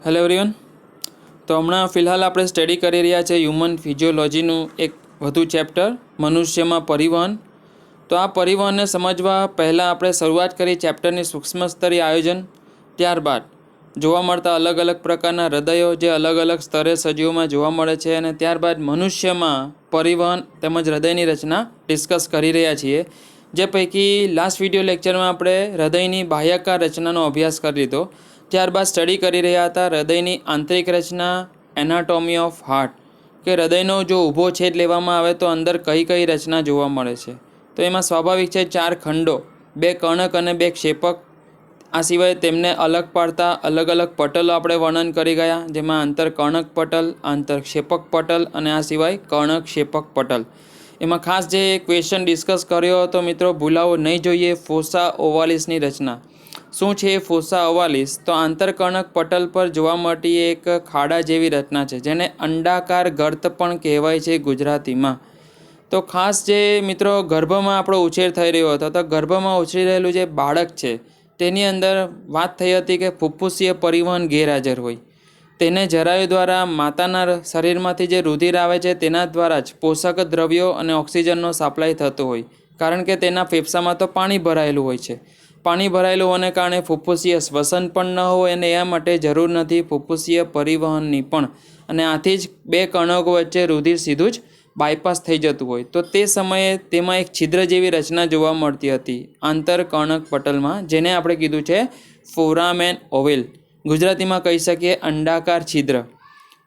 Hello everyone. તો હમણાં ફિલહાલ આપણે સ્ટડી કરી રહ્યા છે હ્યુમન ફિઝિયોલોજીનું એક વધુ ચેપ્ટર મનુષ્યમાં પરિવહન। તો આ પરિવહનને સમજવા પહેલાં આપણે શરૂઆત કરી ચેપ્ટરની સૂક્ષ્મ સ્તરીય આયોજન, ત્યારબાદ જોવા મળતા અલગ અલગ પ્રકારના હૃદયો જે અલગ અલગ સ્તરે સજીવોમાં જોવા મળે છે, અને ત્યારબાદ મનુષ્યમાં પરિવહન તેમજ હૃદયની રચના ડિસ્કસ કરી રહ્યા છીએ। જે પૈકી લાસ્ટ વિડીયો લેક્ચરમાં આપણે હૃદયની બાહ્યકાર રચનાનો અભ્યાસ કરી લીધો। ત્યારબાદ સ્ટડી કરી રહ્યા હતા હૃદયની આંતરિક રચના, એનાટોમી ઓફ હાર્ટ, કે હૃદયનો જો ઊભો છેદ લેવામાં આવે તો અંદર કઈ કઈ રચના જોવા મળે છે। તો એમાં સ્વાભાવિક છે 4 ખંડો, 2 કર્ણક અને 2 ક્ષેપક। આ સિવાય તેમને અલગ પાડતા અલગ અલગ પટલો આપણે વર્ણન કરી ગયા, જેમાં આંતરકર્ણક પટલ, આંતરક્ષેપક પટલ અને આ સિવાય કર્ણક-ક્ષેપક પટલ। એમાં ખાસ જે ક્વેશ્ચન ડિસ્કસ કર્યો હતો મિત્રો, ભૂલાવો નહીં જોઈએ, ફોસા ઓવાલિસની રચના શું છે? ફોસા ઓવાલિસ તો આંતરકર્ણક પટલ પર જોવા મળતી એક ખાડા જેવી રચના છે, જેને અંડાકાર ગર્ત પણ કહેવાય છે ગુજરાતીમાં। તો ખાસ જે મિત્રો ગર્ભમાં આપણો ઉછેર થઈ રહ્યો હતો, તો ગર્ભમાં ઉછરી રહેલું જે બાળક છે તેની અંદર વાત થઈ હતી કે ફુફ્ફુસીય પરિવહન ગેરહાજર હોય। તેને જરાયુ દ્વારા માતાના શરીરમાંથી જે રુધિર આવે છે તેના દ્વારા જ પોષક દ્રવ્યો અને ઓક્સિજનનો સપ્લાય થતો હોય, કારણ કે તેના ફેફસામાં તો પાણી ભરાયેલું હોય છે। પાણી ભરાયેલું હોવાને કારણે ફુફ્ફુસીય શ્વસન પણ ન હોય, અને એ માટે જરૂર નથી ફુફ્ફુસીય પરિવહનની પણ, અને આથી જ 2 કર્ણકો વચ્ચે રુધિર સીધું જ બાયપાસ થઈ જતું હોય। તો તે સમયે તેમાં એક છિદ્ર જેવી રચના જોવા મળતી હતી આંતરકર્ણક પટલમાં, જેને આપણે કીધું છે ફોરામેન ઓવેલ, ગુજરાતીમાં કહી શકીએ અંડાકાર છિદ્ર।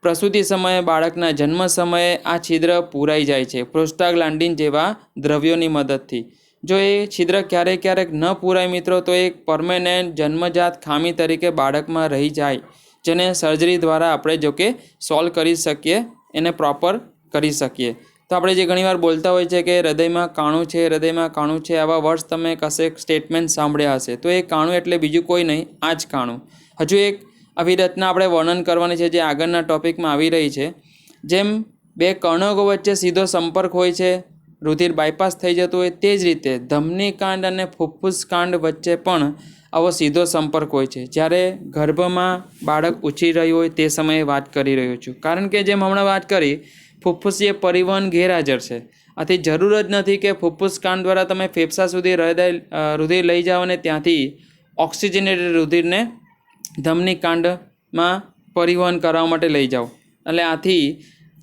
પ્રસૂતિ સમયે બાળકના જન્મ સમયે આ છિદ્ર પૂરાઈ જાય છે પ્રોસ્ટાગ્લાન્ડિન જેવા દ્રવ્યોની મદદથી। જો એ છિદ્ર ક્યારેક ક્યારેક ન પૂરાય મિત્રો, તો એક પરમેનન્ટ જન્મજાત ખામી તરીકે બાળકમાં રહી જાય, જેને સર્જરી દ્વારા આપણે જો કે સોલ્વ કરી શકીએ, એને પ્રોપર કરી શકીએ। તો આપણે જે ઘણીવાર બોલતા હોય છે કે હૃદયમાં કાણું છે, હૃદયમાં કાણું છે, આવા વર્ડ્સ તમે કશે સ્ટેટમેન્ટ સાંભળ્યા હશે, તો એ કાણું એટલે બીજું કોઈ નહીં, આ જ કાણું। હજુ એક આવી રચના આપણે વર્ણન કરવાની છે જે આગળના ટોપિકમાં આવી રહી છે। જેમ 2 કર્ણકો વચ્ચે સીધો સંપર્ક હોય છે, રુધિર બાયપાસ થઈ જતું હોય, તે જ રીતે ધમની કાંડ અને ફુફ્ફુસ કાંડ વચ્ચે પણ આવો સીધો સંપર્ક હોય છે। જ્યારે ગર્ભમાં બાળક ઉછરી રહ્યું હોય તે સમયે વાત કરી રહ્યો છું, કારણ કે જેમ હમણાં વાત કરી ફુફ્ફુસીય પરિવહન ગેરહાજર છે, આથી જરૂર જ નથી કે ફુફ્ફુસ કાંડ દ્વારા તમે ફેફસા સુધી રુધિર લઈ જાઓ અને ત્યાંથી ઓક્સિજનેટેડ રુધિરને ધમની કાંડમાં પરિવહન કરવા માટે લઈ જાઓ, એટલે આથી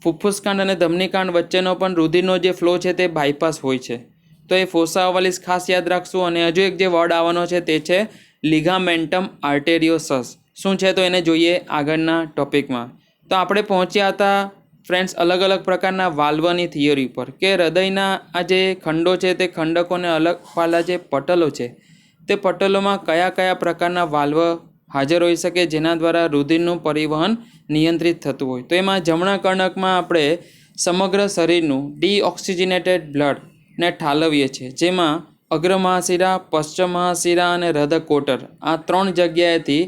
ફુફ્ફુસ કાંડ અને ધમની કાંડ વચ્ચેનો પણ રુધિરનો જે ફ્લો છે તે બાયપાસ હોય છે। તો એ ફોસા ઓવાલિસ ખાસ યાદ રાખશું। અને હજુ એક જે વર્ડ આવવાનો છે તે છે લિગામેન્ટમ આર્ટેરિયોસસ। શું છે તો એને જોઈએ આગળના ટોપિકમાં। તો આપણે પહોંચ્યા હતા ફ્રેન્ડ્સ અલગ અલગ પ્રકારના વાલ્વની થિયરી પર, કે હૃદયના આ જે ખંડો છે તે ખંડકોને અલગ પાડેલા જે પટલો છે તે પટલોમાં કયા કયા પ્રકારના વાલ્વ હાજર હોઈ શકે, જેના દ્વારા રુધિરનું પરિવહન નિયંત્રિત થતું હોય। તો એમાં જમણા કર્ણકમાં આપણે સમગ્ર શરીરનું ડીઓક્સિજનેટેડ બ્લડને ઠાલવીએ છીએ, જેમાં અગ્ર મહાશિરા, પશ્ચિમ મહાશિરા અને હૃદયકોટર આ 3 જગ્યાએથી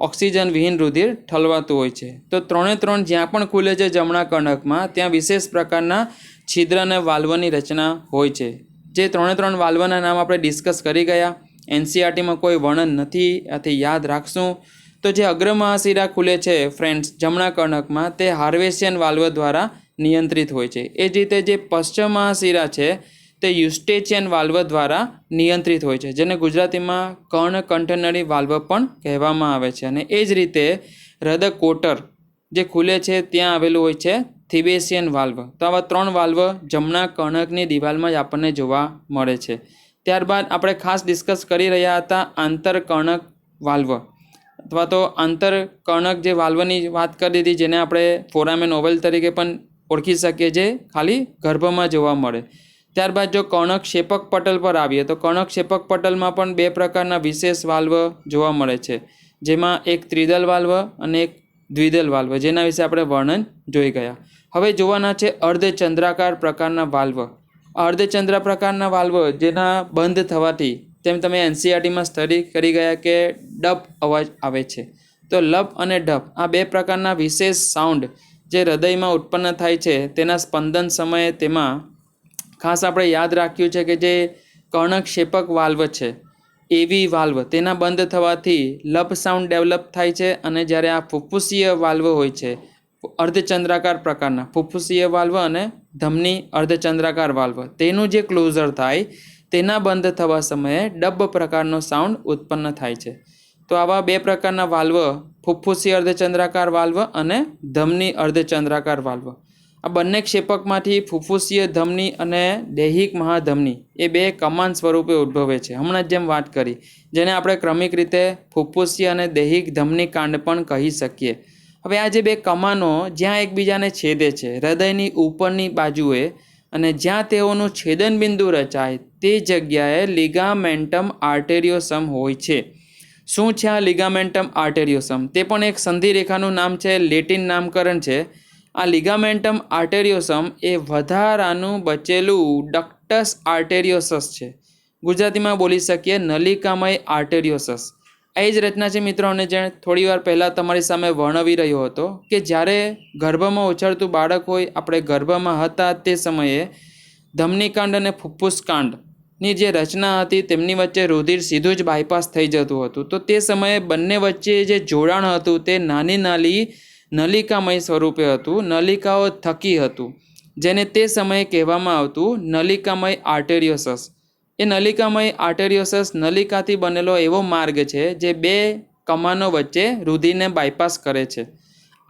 ઓક્સિજન વિહીન રુધિર ઠલવાતું હોય છે। તો 3 જ્યાં પણ ખુલે છે જમણા કર્ણકમાં, ત્યાં વિશેષ પ્રકારના છિદ્ર અને વાલ્વની રચના હોય છે। જે 3 વાલ્વના નામ આપણે ડિસ્કસ કરી ગયા, એનસીઆરટીમાં કોઈ વર્ણન નથી, આથી યાદ રાખશું। તો જે અગ્ર મહાશિરા ખુલે છે ફ્રેન્ડ્સ જમણા કર્ણકમાં, તે હાર્વેશિયન વાલ્વ દ્વારા નિયંત્રિત હોય છે। એ જ રીતે જે પશ્ચિમ મહાશિરા છે તે યુસ્ટેચિયન વાલ્વ દ્વારા નિયંત્રિત હોય છે, જેને ગુજરાતીમાં કર્ણકંઠનળી વાલ્વ પણ કહેવામાં આવે છે। અને એ જ રીતે હૃદયકોટર જે ખુલે છે ત્યાં આવેલું હોય છે થિબેશિયન વાલ્વ। તો આવા 3 વાલ્વ જમણા કર્ણકની દિવાલમાં જ આપણને જોવા મળે છે। ત્યારબાદ આપણે ખાસ ડિસ્કસ કરી રહ્યા હતા આંતરકર્ણક વાલ્વ, અથવા તો આંતરકર્ણક જે વાલ્વની વાત કરી દીધી, જેને આપણે ફોરામેન ઓવેલ તરીકે પણ ઓળખી શકીએ, જે ખાલી ગર્ભમાં જોવા મળે। ત્યારબાદ જો કર્ણક-ક્ષેપક પટલ પર આવીએ તો કર્ણક-ક્ષેપક પટલમાં પણ 2 પ્રકારના વિશેષ વાલ્વ જોવા મળે છે, જેમાં એક ત્રિદલ વાલ્વ અને એક દ્વિદલ વાલ્વ, જેના વિશે આપણે વર્ણન જોઈ ગયા। હવે જોવાના છે અર્ધચંદ્રાકાર પ્રકારના વાલ્વ। અર્ધચંદ્ર પ્રકારના વાલ્વ જેના બંધ થવાથી, તેમ તમે એનસીઆરટીમાં સ્ટડી કરી ગયા કે ડબ અવાજ આવે છે, તો લબ અને ડબ આ 2 પ્રકારના વિશેષ સાઉન્ડ જે હૃદયમાં ઉત્પન્ન થાય છે, તેના સ્પંદન સમયે તેમાં ખાસ આપણે યાદ રાખ્યું છે કે જે કર્ણક-ક્ષેપક વાલ્વ છે એવી વાલ્વ તેના બંધ થવાથી લપ સાઉન્ડ ડેવલપ થાય છે અને જ્યારે આ ફુફ્ફુસીય વાલ્વ હોય છે અર્ધચંદ્રાકાર પ્રકારના ફુફ્ફુસીય વાલ્વ અને ધમની અર્ધચંદ્રાકાર વાલ્વ તેનું જે ક્લોઝર થાય તેના બંધ થવા સમયે ડબ પ્રકારનો સાઉન્ડ ઉત્પન્ન થાય છે. તો આવા બે પ્રકારના વાલ્વ ફુફ્ફુસીય અર્ધચંદ્રાકાર વાલ્વ અને ધમની અર્ધચંદ્રાકાર વાલ્વ આ બંને ક્ષેપકમાંથી ફુફ્ફુસીય ધમની અને દૈહિક મહાધમની એ બે કમાન સ્વરૂપે ઉદ્ભવે છે, હમણાં જેમ વાત કરી, જેને આપણે ક્રમિક રીતે ફુફ્ફુસીય અને દૈહિક ધમની કાંડ પણ કહી શકીએ. હવે આ જે બે કમાનો જ્યાં એકબીજાને છેદે છે હૃદયની ઉપરની બાજુએ અને જ્યાં તેઓનું છેદન બિંદુ રચાય તે જગ્યાએ લિગામેન્ટમ આર્ટેરિયોસમ હોય છે. શું છે આ લિગામેન્ટમ આર્ટેરિયોસમ? તે પણ એક સંધિરેખાનું નામ છે, લેટિન નામકરણ છે. આ લિગામેન્ટમ આર્ટેરિયોસમ એ વધારાનું બચેલું ડક્ટસ આર્ટેરિયોસસ છે. ગુજરાતીમાં બોલી શકીએ નલિકામય આર્ટેરિયોસસ. એ જ રચના છે મિત્રો, અને જે થોડી વાર પહેલાં તમારી સામે વર્ણવી રહ્યો હતો કે જ્યારે ગર્ભમાં ઉછળતું બાળક હોય, આપણે ગર્ભમાં હતા તે સમયે ધમનીકાંડ અને ફુફ્ફુસકાંડની જે રચના હતી તેમની વચ્ચે રુધિર સીધું જ બાયપાસ થઈ જતું હતું. તો તે સમયે બંને વચ્ચે જે જોડાણ હતું તે નાની નાની નલિકામય સ્વરૂપે હતું, નલિકાઓ થકી હતું, જેને તે સમયે કહેવામાં આવતું નલિકામય આર્ટેરિયોસસ. એ નલિકામય આર્ટેરિયોસસ નલિકાથી બનેલો એવો માર્ગ છે જે બે કમાનો વચ્ચે રુધિરને બાયપાસ કરે છે.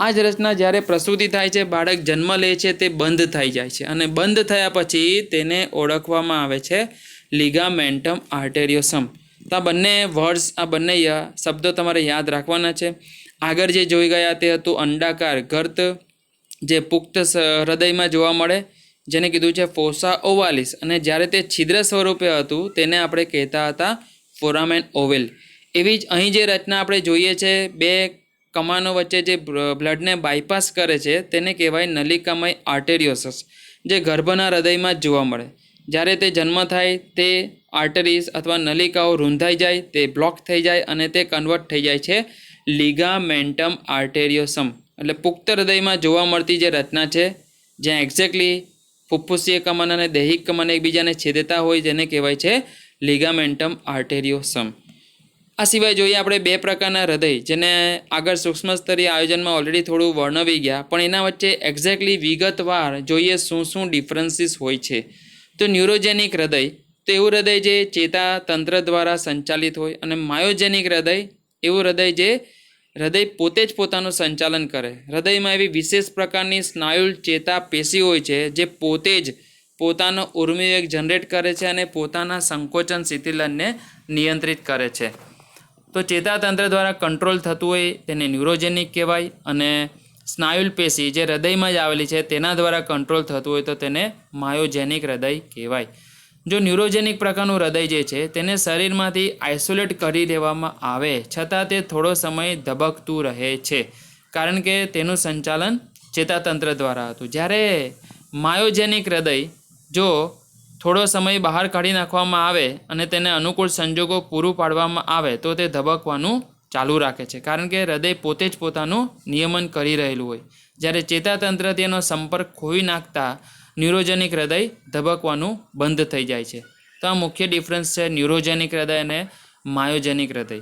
આ જ રચના જ્યારે પ્રસૂતિ થાય છે, બાળક જન્મ લે છે, તે બંધ થઈ જાય છે અને બંધ થયા પછી તેને ઓળખવામાં આવે છે લિગામેન્ટમ આર્ટેરિયોસમ. તો આ બંને વર્ડ્સ, આ બંને શબ્દો તમારે યાદ રાખવાના છે. આગળ જે જોઈ ગયા તે હતું અંડાકાર ગર્ત જે પુખ્ત હૃદયમાં જોવા મળે, જેને કીધું છે ફોસા ઓવાલિસ, અને જ્યારે તે છિદ્ર સ્વરૂપે હતું તેને આપણે કહેતા હતા ફોરામેન ઓવેલ. એવી જ અહીં જે રચના આપણે જોઈએ છે, બે કમાનો વચ્ચે જે બ્લડને બાયપાસ કરે છે તેને કહેવાય નલિકામય આર્ટેરિયોસસ, જે ગર્ભના હૃદયમાં જ જોવા મળે. જ્યારે તે જન્મ થાય તે આર્ટરીઝ અથવા નલિકાઓ રૂંધાઈ જાય, તે બ્લોક થઈ જાય અને તે કન્વર્ટ થઈ જાય છે લિગામેન્ટમ આર્ટેરિયોસમ. એટલે પુખ્ત હૃદયમાં જોવા મળતી જે રચના છે જ્યાં એક્ઝેક્ટલી ફુફ્ફુસીય કમાન અને દૈહિક કમાન એકબીજાને છેદતા હોય, જેને કહેવાય છે લિગામેન્ટમ આર્ટેરિયોસમ. આ સિવાય જોઈએ આપણે બે પ્રકારના હૃદય, જેને આગળ સૂક્ષ્મ સ્તરીય આયોજનમાં ઓલરેડી થોડું વર્ણવી ગયા, પણ એના વચ્ચે એક્ઝેક્ટલી વિગતવાર જોઈએ શું ડિફરન્સીસ હોય છે. તો ન્યુરોજેનિક હૃદય તો એવું હૃદય જે ચેતાતંત્ર દ્વારા સંચાલિત હોય, અને માયોજેનિક હૃદય એવું હૃદય જે હૃદય પોતે જ પોતાનું સંચાલન કરે. હૃદયમાં એવી વિશેષ પ્રકારની સ્નાયુ ચેતા પેશી હોય છે જે પોતે જ પોતાનો ઉર્મિવેગ જનરેટ કરે છે અને પોતાના સંકોચન શિથિલનને નિયંત્રિત કરે છે. તો ચેતાતંત્ર દ્વારા કંટ્રોલ થતું હોય તેને ન્યુરોજેનિક કહેવાય, અને સ્નાયુલ પેશી જે હૃદયમાં જ આવેલી છે તેના દ્વારા કંટ્રોલ થતું હોય તો તેને માયોજેનિક હૃદય કહેવાય. જો ન્યુરોજેનિક પ્રકારનું હૃદય જે છે તેને શરીરમાંથી આઇસોલેટ કરી દેવામાં આવે છતાં તે થોડો સમય ધબકતું રહે છે, કારણ કે તેનું સંચાલન ચેતાતંત્ર દ્વારા હતું. જ્યારે માયોજેનિક હૃદય જો થોડો સમય બહાર કાઢી નાખવામાં આવે અને તેને અનુકૂળ સંજોગો પૂરું પાડવામાં આવે તો તે ધબકવાનું ચાલુ રાખે છે, કારણ કે હૃદય પોતે જ પોતાનું નિયમન કરી રહેલું હોય. જ્યારે ચેતાતંત્ર તેનો સંપર્ક ખોઈ નાખતા ન્યુરોજેનિક હૃદય ધબકવાનું બંધ થઈ જાય છે. તો આ મુખ્ય ડિફરન્સ છે ન્યુરોજેનિક હૃદય અને માયોજેનિક હૃદય.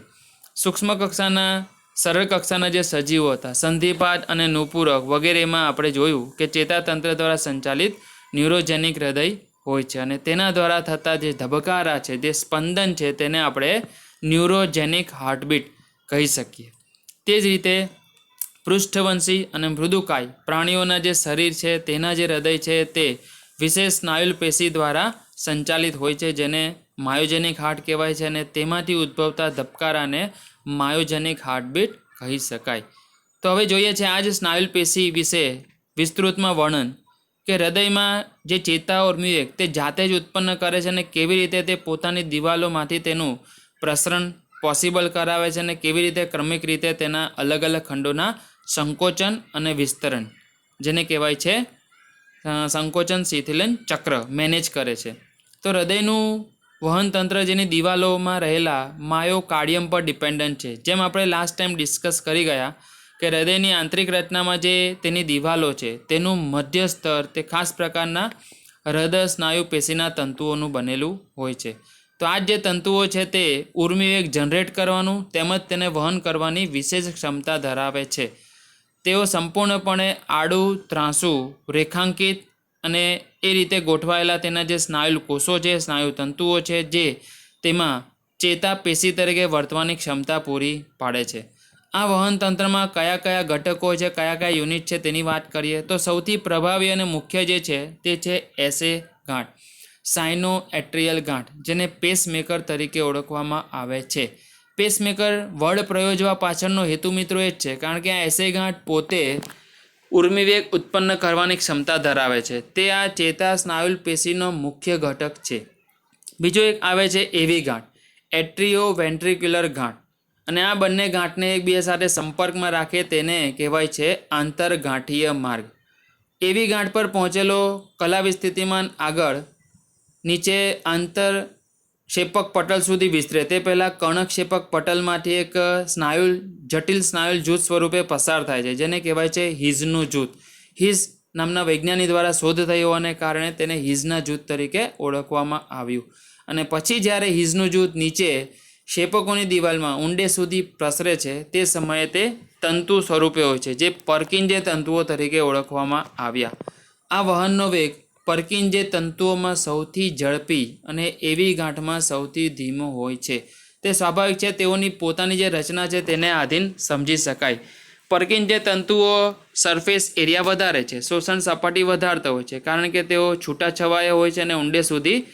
સૂક્ષ્મ કક્ષાના સરળ કક્ષાના જે સજીવો હતા, સંધિપાદ અને નુપૂરક વગેરેમાં આપણે જોયું કે ચેતાતંત્ર દ્વારા સંચાલિત ન્યુરોજેનિક હૃદય હોય છે, અને તેના દ્વારા થતા જે ધબકારા છે, જે સ્પંદન છે, તેને આપણે ન્યુરોજેનિક હાર્ટબીટ કહી શકીએ. તે જ રીતે પૃષ્ઠવંશી અને મૃદુકાય પ્રાણીઓના જે શરીર છે તેના જે હૃદય છે તે વિશેષ સ્નાયુલ પેશી દ્વારા સંચાલિત હોય છે, જેને માયોજેનિક હાર્ટ કહેવાય છે, અને તેમાંથી ઉદ્ભવતા ધબકારાને માયોજેનિક હાર્ટબીટ કહી શકાય. તો હવે જોઈએ છે આ જ સ્નાયુલ પેશી વિશે વિસ્તૃતમાં વર્ણન, કે હૃદયમાં જે ચેતાઓર્મ્યુએક તે જાતે જ ઉત્પન્ન કરે છે અને કેવી રીતે તે પોતાની દિવાલોમાંથી તેનું પ્રસરણ પોસિબલ કરાવે છે, અને કેવી રીતે ક્રમિક રીતે તેના અલગ અલગ ખંડોના સંકોચન અને વિસ્તરણ, જેને કહેવાય છે સંકોચન શિથિલન ચક્ર, મેનેજ કરે છે. તો હૃદયનું વહનતંત્ર જેની દિવાલોમાં રહેલા માયોકાર્ડિયમ પર ડિપેન્ડન્ટ છે. જેમ આપણે લાસ્ટ ટાઈમ ડિસ્કસ કરી ગયા કે હૃદયની આંતરિક રચનામાં જે તેની દિવાલો છે તેનું મધ્ય સ્તર તે ખાસ પ્રકારના હૃદય સ્નાયુ પેશીના તંતુઓનું બનેલું હોય છે. તો આ જે તંતુઓ છે તે ઉર્મિવેગ જનરેટ કરવાનું તેમજ તેને વહન કરવાની વિશેષ ક્ષમતા ધરાવે છે. તેઓ સંપૂર્ણપણે આડું, ત્રાંસું, રેખાંકિત અને એ રીતે ગોઠવાયેલા તેના જે સ્નાયુ કોષો છે, સ્નાયુ તંતુઓ છે, જે તેમાં ચેતાપેશી તરીકે વર્તવાની ક્ષમતા પૂરી પાડે છે. આ વહન તંત્રમાં કયા કયા ઘટકો છે, કયા કયા યુનિટ છે તેની વાત કરીએ તો સૌથી પ્રભાવી અને મુખ્ય જે છે તે છે એસએ ગાંઠ, સાઇનો એટ્રિયલ ગાંઠ, જેને પેસમેકર તરીકે ઓળખવામાં આવે છે. પેસમેકર વર્ડ પ્રયોજવા પાછળનો હેતુ મિત્રો એ જ છે, કારણ કે આ એસએ ગાંઠ પોતે ઉર્મિવેગ ઉત્પન્ન કરવાની ક્ષમતા ધરાવે છે. તે આ ચેતા સ્નાયુલ પેશીનો મુખ્ય ઘટક છે. બીજો એક આવે છે એવી ગાંઠ, એટ્રિયો વેન્ટ્રિક્યુલર ગાંઠ, અને આ બંને ગાંઠને એકબીજા સાથે સંપર્કમાં રાખે તેને કહેવાય છે આંતરગાંઠીય માર્ગ. એવી ગાંઠ પર પહોંચેલો કલાવી સ્થિતિમાન આગળ નીચે આંતર ક્ષેપક પટલ સુધી વિસ્તરે તે પહેલાં કર્ણક્ષેપક પટલમાંથી એક સ્નાયુલ જટિલ સ્નાયુલ જૂથ સ્વરૂપે પસાર થાય છે, જેને કહેવાય છે હિઝનું જૂથ. હિઝ નામના વૈજ્ઞાનિક દ્વારા શોધ થઈ હોવાને કારણે તેને હિઝના જૂથ તરીકે ઓળખવામાં આવ્યું. અને પછી જ્યારે હિઝનું જૂથ નીચે ક્ષેપકોની દિવાલમાં ઊંડે સુધી પ્રસરે છે તે સમયે તે તંતુ સ્વરૂપે હોય છે, જે પર્કિન્જે તંતુઓ તરીકે ઓળખવામાં આવ્યા. આ વહનનો વેગ પર્કિન્જે તંતુઓમાં સૌથી ઝડપી અને એવી ગાંઠમાં સૌથી ધીમો હોય છે. તે સ્વાભાવિક છે, તેઓની પોતાની જે રચના છે તેને આધીન સમજી શકાય. પર્કિન્જે તંતુઓ સરફેસ એરિયા વધારે છે, શોષણ સપાટી વધારતા હોય છે, કારણ કે તેઓ છૂટાછવાયા હોય છે અને ઊંડે સુધી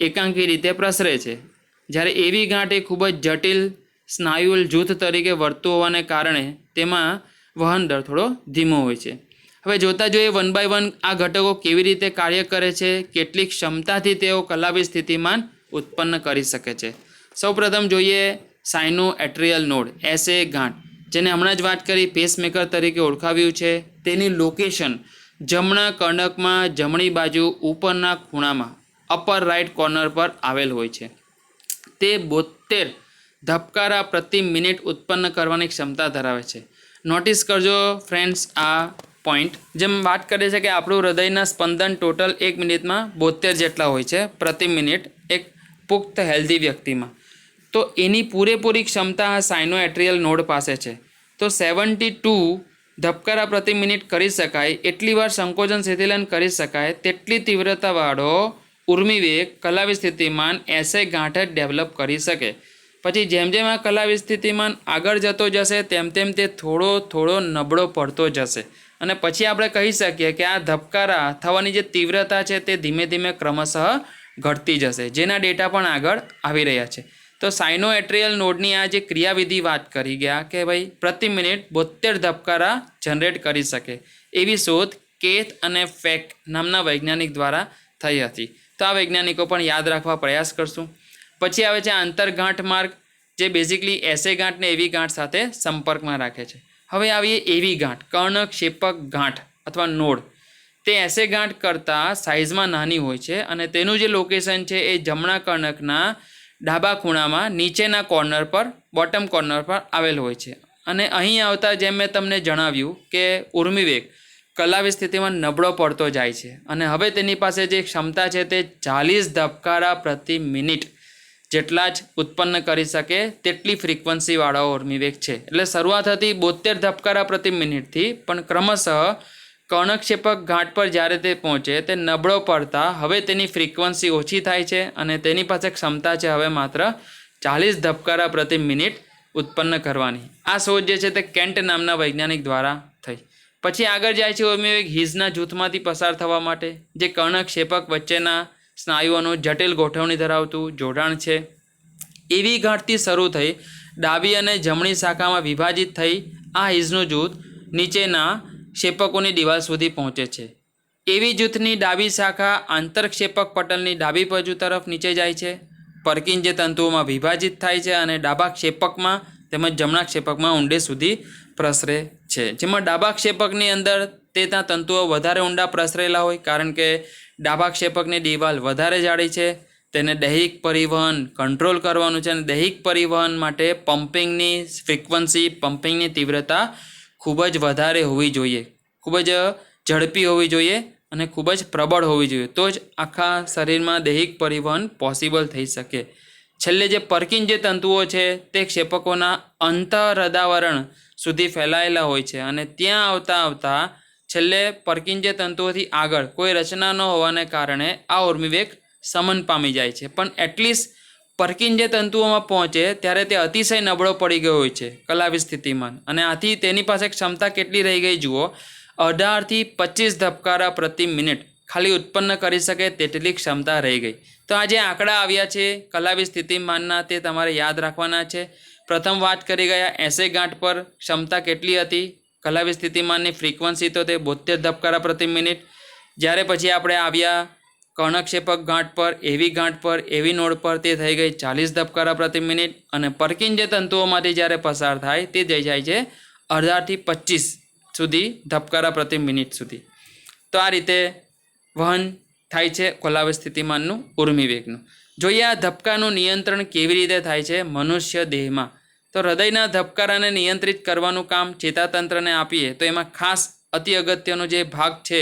એકાંકી રીતે પ્રસરે છે. જ્યારે એવી ગાંઠ એ ખૂબ જ જટિલ સ્નાયુલ જૂથ તરીકે વર્તતું હોવાને કારણે તેમાં વહન દર થોડો ધીમો હોય છે. હવે જોતા જોઈએ વન બાય વન આ ઘટકો કેવી રીતે કાર્ય કરે છે, કેટલી ક્ષમતાથી તેઓ કલાવી સ્થિતિમાન ઉત્પન્ન કરી શકે છે. સૌપ્રથમ જોઈએ સાઇનો એટ્રિયલ નોડ, એસએ ગાંઠ, જેને હમણાં જ વાત કરી પેસમેકર તરીકે ઓળખાવ્યું છે. તેની લોકેશન જમણા કર્ણકમાં જમણી બાજુ ઉપરના ખૂણામાં અપર રાઇટ કોર્નર પર આવેલ હોય છે. તે 72 ધબકારા પ્રતિ મિનિટ ઉત્પન્ન કરવાની ક્ષમતા ધરાવે છે. નોટિસ કરજો ફ્રેન્ડ્સ આ પોઈન્ટ. જેમ વાત કરે છે કે આપણું હૃદયના સ્પંદન ટોટલ 1 મિનિટમાં 72 જેટલા હોય છે પ્રતિ મિનિટ એક પુખ્ત હેલ્ધી વ્યક્તિમાં. તો એની પૂરેપૂરી ક્ષમતા આ સાઇનો એટ્રિયલ નોડ પાસે છે. તો 72 ધબકારા પ્રતિ મિનિટ કરી શકાય, એટલી વાર સંકોચન શિથિલન કરી શકાય તેટલી તીવ્રતાવાળો ઉર્મિવેગ કલાવી સ્થિતિમાન એસએ ગાંઠ જ ડેવલપ કરી શકે. પછી જેમ જેમ આ કલાવી સ્થિતિમાન આગળ જતો જશે તેમ તેમ તે થોડો નબળો પડતો જશે, અને પછી આપણે કહી શકીએ કે આ ધબકારા થવાની જે તીવ્રતા છે તે ધીમે ધીમે ક્રમશઃ ઘટતી જશે, જેના ડેટા પણ આગળ આવી રહ્યા છે. તો સાઇનો એટ્રિયલ નોડની આ જે ક્રિયાવિધિ વાત કરી ગયા કે ભાઈ પ્રતિ મિનિટ 72 ધબકારા જનરેટ કરી શકે, એવી શોધ કેથ અને ફેક નામના વૈજ્ઞાનિક દ્વારા થઈ હતી. તો આ વૈજ્ઞાનિકો પણ યાદ રાખવા પ્રયાસ કરશું. પછી આવે છે આંતરગાંઠ માર્ગ, જે બેઝિકલી એસએ ગાંઠને એવી ગાંઠ સાથે સંપર્કમાં રાખે છે. હવે આવીએ એવી ગાંઠ, કર્ણક્ષેપક ગાંઠ અથવા નોડ. તે એસએ ગાંઠ કરતાં સાઇઝમાં નાની હોય છે અને તેનું જે લોકેશન છે એ જમણા કર્ણકના ડાબા ખૂણામાં નીચેના કોર્નર પર બોટમ કોર્નર પર આવેલ હોય છે. અને અહીં આવતા જેમ મેં તમને જણાવ્યું કે ઉર્મિવેગ કલાવી સ્થિતિમાં નબળો પડતો જાય છે અને હવે તેની પાસે જે ક્ષમતા છે તે 40 ધબકારા પ્રતિ મિનિટ જેટલા જ ઉત્પન્ન કરી શકે તેટલી ફ્રીક્વન્સીવાળો ઉર્મિવેગ છે. એટલે શરૂઆત હતી 72 ધબકારા પ્રતિ મિનિટથી, પણ ક્રમશઃ કર્ણક્ષેપક ગાંઠ પર જ્યારે તે પહોંચે તે નબળો પડતા હવે તેની ફ્રીક્વન્સી ઓછી થાય છે અને તેની પાસે ક્ષમતા છે હવે માત્ર 40 ધબકારા પ્રતિ મિનિટ ઉત્પન્ન કરવાની. આ શોધ જે છે તે કેન્ટ નામના વૈજ્ઞાનિક દ્વારા થઈ. પછી આગળ જાય છે ઉર્મિવેગ હિઝના જૂથમાંથી પસાર થવા માટે, જે કર્ણક્ષેપક વચ્ચેના સ્નાયુઓનું જટિલ ગોઠવણી ધરાવતું જોડાણ છે. એવી ગાંઠથી શરૂ થઈ ડાબી અને જમણી શાખામાં વિભાજિત થઈ આ હિઝનું જૂથ નીચેના ક્ષેપકોની દિવાલ સુધી પહોંચે છે. એવી જૂથની ડાબી શાખા આંતરક્ષેપક પટલની ડાબી બાજુ તરફ નીચે જાય છે, પર્કિન્જે તંતુઓમાં વિભાજિત થાય છે અને ડાબા ક્ષેપકમાં તેમજ જમણા ક્ષેપકમાં ઊંડે સુધી પ્રસરે છે. જેમાં ડાબા ક્ષેપકની અંદર તેના તંતુઓ વધારે ઊંડા પ્રસરેલા હોય, કારણ કે ડાબા ક્ષેપકની દિવાલ વધારે જાડી છે. તેને દૈહિક પરિવહન કંટ્રોલ કરવાનું છે અને દૈહિક પરિવહન માટે પમ્પિંગની ફ્રીક્વન્સી, પમ્પિંગની તીવ્રતા ખૂબ જ વધારે હોવી જોઈએ, ખૂબ જ ઝડપી હોવી જોઈએ અને ખૂબ જ પ્રબળ હોવી જોઈએ. તો જ આખા શરીરમાં દૈહિક પરિવહન પોસિબલ થઈ શકે. છેલ્લે જે પર્કિંજય તંતુઓ છે તે ક્ષેપકોના અંતઃહૃદાવરણ સુધી ફેલાયેલા હોય છે અને ત્યાં આવતા આવતા છેલ્લે પર્કિંજય તંતુઓથી આગળ કોઈ રચના ન હોવાને કારણે આ ઉર્મિવેગ શમન પામી જાય છે. પણ એટલીસ્ટ પર્કિંજય તંતુઓમાં પહોંચે ત્યારે તે અતિશય નબળો પડી ગયો હોય છે કલાવી સ્થિતિમાન, અને આથી તેની પાસે ક્ષમતા કેટલી રહી ગઈ જુઓ, 18 થી 25 ધબકારા પ્રતિ મિનિટ ખાલી ઉત્પન્ન કરી શકે તેટલી ક્ષમતા રહી ગઈ. તો આ જે આંકડા આવ્યા છે કલાવી સ્થિતિમાનના તે તમારે યાદ રાખવાના છે. પ્રથમ વાત કરી ગયા 80 ગાંઠ પર ક્ષમતા કેટલી હતી કલાવી સ્થિતિમાનની ફ્રીક્વન્સી, તો તે 72 ધબકારા પ્રતિ મિનિટ. જ્યારે પછી આપણે આવ્યા કર્ણક્ષેપક ગાંઠ પર, એવી ગાંઠ પર, એવી નોડ પર, તે થઈ ગઈ 40 ધબકારા પ્રતિ મિનિટ. અને પર્કિંજય તંતુઓમાંથી જ્યારે પસાર થાય તે જઈ જાય છે 18 થી 25 સુધી ધબકારા પ્રતિ મિનિટ સુધી. તો આ રીતે વહન થાય છે કોલાવી સ્થિતિમાનનું ઉર્મિવેગનું. જોઈએ આ ધબકાનું નિયંત્રણ કેવી રીતે થાય છે મનુષ્ય દેહમાં. તો હૃદયના ધબકારાને નિયંત્રિત કરવાનું કામ ચેતાતંત્રને આપીએ તો એમાં ખાસ અતિ અગત્યનો જે ભાગ છે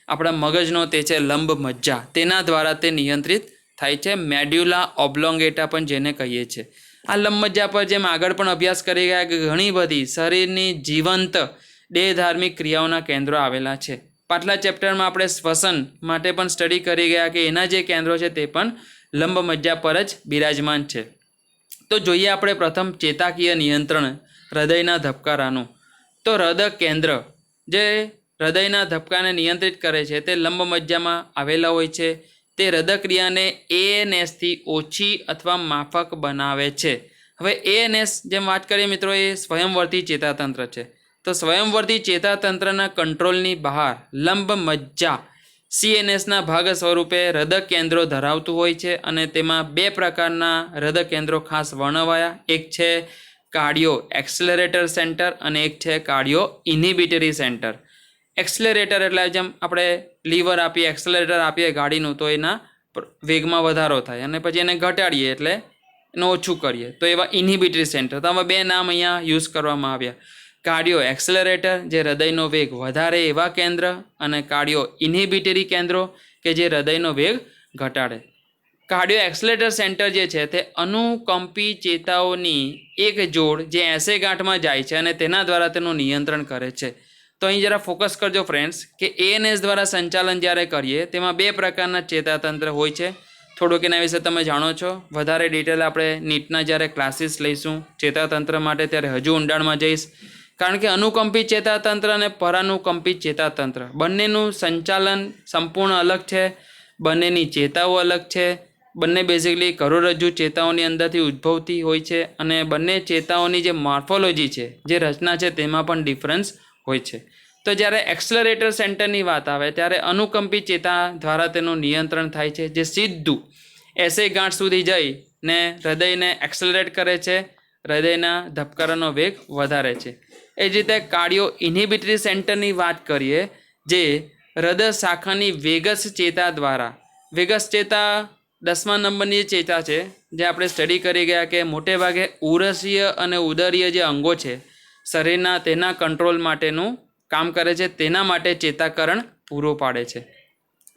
આપણા મગજનો તે છે લંબ મજ્જા. તેના દ્વારા તે નિયંત્રિત થાય છે. મેડ્યુલા ઓબ્લોંગેટા પણ જેને કહીએ છીએ. આ લંબ મજ્જા પર જેમ આગળ પણ અભ્યાસ કરી ગયા કે ઘણી બધી શરીરની જીવંત દેહધાર્મિક ક્રિયાઓના કેન્દ્રો આવેલા છે. પાછલા ચેપ્ટરમાં આપણે શ્વસન માટે પણ સ્ટડી કરી ગયા કે એના જે કેન્દ્રો છે તે પણ લંબ મજ્જા પર જ બિરાજમાન છે. તો જોઈએ આપણે પ્રથમ ચેતાકીય નિયંત્રણ હૃદયના ધબકારાનું. તો હૃદય કેન્દ્ર જે હૃદયના ધબકાને નિયંત્રિત કરે છે તે લંબ મજ્જામાં આવેલા હોય છે. તે હૃદયક્રિયાને ANSથી ઓછી અથવા માફક બનાવે છે. હવે ANS જેમ વાત કરીએ મિત્રો એ સ્વયંવર્તી ચેતાતંત્ર છે. તો સ્વયંવર્તી ચેતાતંત્રના કંટ્રોલની બહાર લંબ મજ્જા CNSના ભાગ સ્વરૂપે હૃદય કેન્દ્રો ધરાવતું હોય છે અને તેમાં 2 પ્રકારના હૃદય કેન્દ્રો ખાસ વર્ણવાયા. એક છે કાર્ડિયો એક્સેલરેટર સેન્ટર અને એક છે કાર્ડિયો ઇન્હિબિટરી સેન્ટર. એક્સેલરેટર એટલે જેમ આપણે લીવર આપીએ, એક્સેલરેટર આપીએ ગાડીનું તો એના વેગમાં વધારો થાય અને પછી એને ઘટાડીએ એટલે એને ઓછું કરીએ તો એવા ઇન્હિબિટરી સેન્ટર. તો આમાં 2 નામ અહીંયા યુઝ કરવામાં આવ્યા. કાર્ડિયો એક્સેલરેટર જે હૃદયનો વેગ વધારે એવા કેન્દ્ર, અને કાર્ડિયો ઇન્હિબિટરી કેન્દ્રો કે જે હૃદયનો વેગ ઘટાડે. કાર્ડિયો એક્સેલરેટર સેન્ટર જે છે તે અનુકંપી ચેતાઓની એક જોડ જે 80 ગાંઠમાં જાય છે અને તેના દ્વારા તેનું નિયંત્રણ કરે છે. તો અહીં જરા ફોકસ કરજો ફ્રેન્ડ્સ કે ANS દ્વારા સંચાલન જ્યારે કરીએ તેમાં 2 પ્રકારના ચેતાતંત્ર હોય છે. થોડુંક એના વિશે તમે જાણો છો. વધારે ડિટેલ આપણે નીટના જ્યારે ક્લાસીસ લઈશું ચેતાતંત્ર માટે ત્યારે હજુ ઊંડાણમાં જઈશ. કારણ કે અનુકંપી ચેતાતંત્ર અને પરાનુકંપી ચેતાતંત્ર બંનેનું સંચાલન સંપૂર્ણ અલગ છે. બંનેની ચેતાઓ અલગ છે. બંને બેઝિકલી કરોડરજ્જુ ચેતાઓની અંદરથી ઉદ્ભવતી હોય છે અને બંને ચેતાઓની જે મોર્ફોલોજી છે, જે રચના છે તેમાં પણ ડિફરન્સ હોય છે. તો જ્યારે એક્સેલરેટર સેન્ટરની વાત આવે ત્યારે અનુકંપી ચેતા દ્વારા તેનું નિયંત્રણ થાય છે, જે સીધું 80 ગાંઠ સુધી જઈને હૃદયને એક્સેલરેટ કરે છે, હૃદયના ધબકારાનો વેગ વધારે છે. એ જ રીતે કાર્ડિયો ઇન્હિબિટરી સેન્ટરની વાત કરીએ જે હૃદય શાખાની વેગસ ચેતા દ્વારા, વેગસ ચેતા 10મા નંબરની ચેતા છે જે આપણે સ્ટડી કરી ગયા કે મોટે ભાગે ઉરસીય અને ઉદરીય જે અંગો છે શરીરના તેના કંટ્રોલ માટેનું કામ કરે છે, તેના માટે ચેતાકરણ પૂરો પાડે છે.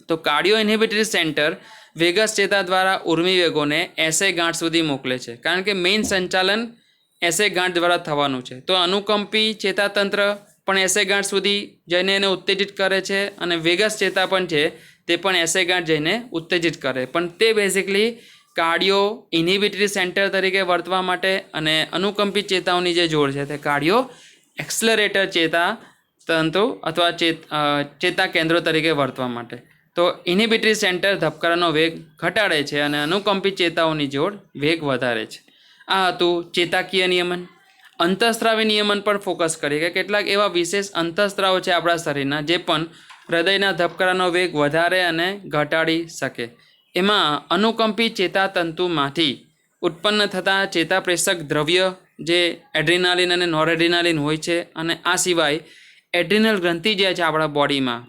તો કાર્ડિયો ઇન્હિબિટરી સેન્ટર વેગસ ચેતા દ્વારા ઉર્મિવેગોને 80 ગાંઠ સુધી મોકલે છે, કારણ કે મેઇન સંચાલન 80 ગાંઠ દ્વારા થવાનું છે. તો અનુકંપી ચેતાતંત્ર પણ 80 ગાંઠ સુધી જઈને એને ઉત્તેજિત કરે છે અને વેગસ ચેતા પણ છે તે પણ 80 ગાંઠ જઈને ઉત્તેજિત કરે. પણ તે બેઝિકલી કાર્ડિયો ઇન્હિબિટરી સેન્ટર તરીકે વર્તવા માટે અને અનુકંપી ચેતાઓની જે જોડ છે તે કાર્ડિયો એક્સેલરેટર ચેતા તંતુ અથવા ચેતા કેન્દ્રો તરીકે વર્તવા માટે. તો ઇન્હિબિટરી સેન્ટર ધબકારાનો વેગ ઘટાડે છે અને અનુકંપી ચેતાઓની જોડ વેગ વધારે છે. આ હતું ચેતાકીય નિયમન. અંતઃસ્ત્રાવી નિયમન પર ફોકસ કરીએ કે કેટલાક એવા વિશેષ અંતઃસ્ત્રાવો છે આપણા શરીરના જે પણ હૃદયના ધબકારાનો વેગ વધારે અને ઘટાડી શકે. એમાં અનુકંપી ચેતાતંતુમાંથી ઉત્પન્ન થતા ચેતાપ્રેષક દ્રવ્ય જે એડ્રિનાલિન અને નોરેડ્રિનાલિન હોય છે, અને આ સિવાય એડ્રિનલ ગ્રંથિ જે છે આપણા બોડીમાં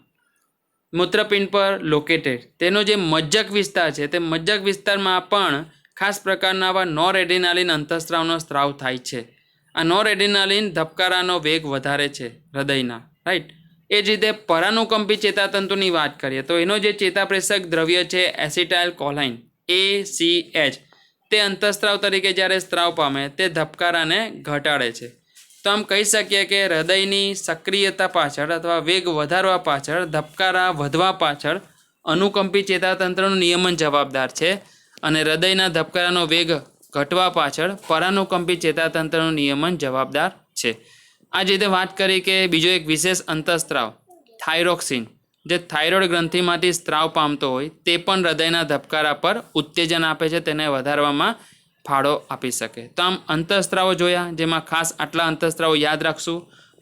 મૂત્રપિંડ પર લોકેટેડ તેનો જે મજ્જક વિસ્તાર છે તે મજ્જક વિસ્તારમાં પણ ખાસ પ્રકારના આવા નોરેડ્રિનાલિન અંતઃસ્ત્રાવનો સ્ત્રાવ થાય છે. આ નોરેડ્રિનાલિન ધબકારાનો વેગ વધારે છે હૃદયના, રાઈટ. એ જ રીતે પરાનુકંપી ચેતાતંતુની વાત કરીએ તો એનો જે ચેતાપ્રેષક દ્રવ્ય છે એસિટાઇલ કોલાઇન ACH તે અંતઃસ્ત્રાવ તરીકે જ્યારે સ્ત્રાવ પામે તે ધબકારાને ઘટાડે છે. તો આમ કહી શકીએ કે હૃદયની સક્રિયતા પાછળ અથવા વેગ વધારવા પાછળ, ધબકારા વધવા પાછળ અનુકંપી ચેતાતંત્રનું નિયમન જવાબદાર છે અને હૃદયના ધબકારાનો વેગ ઘટવા પાછળ પરાનુકંપી ચેતાતંત્રનું નિયમન જવાબદાર છે. આ જ રીતે વાત કરી કે બીજો એક વિશેષ અંતઃસ્ત્રાવ થાઇરોક્સિન, જે થાઇરોઇડ ગ્રંથિમાંથી સ્ત્રાવ પામતો હોય તે પણ હૃદયના ધબકારા પર ઉત્તેજન આપે છે, તેને વધારવામાં ફાળો આપી શકે. તો આમ અંતઃસ્ત્રાવો જોયા, જેમાં ખાસ આટલા અંતઃસ્ત્રાવો યાદ રાખશું: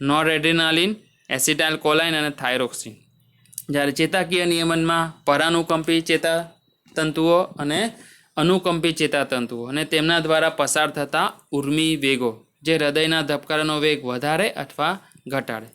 નોરએડ્રેનાલિન, એસિટાઇલકોલાઇન અને થાઇરોક્સિન. જ્યારે ચેતાકીય નિયમનમાં પરાનુકંપી ચેતાતંતુઓ અને અનુકંપી ચેતાતંતુઓ અને તેમના દ્વારા પસાર થતા ઉર્મી વેગો, જે હૃદયના ધબકારાનો વેગ વધારે અથવા ઘટાડે.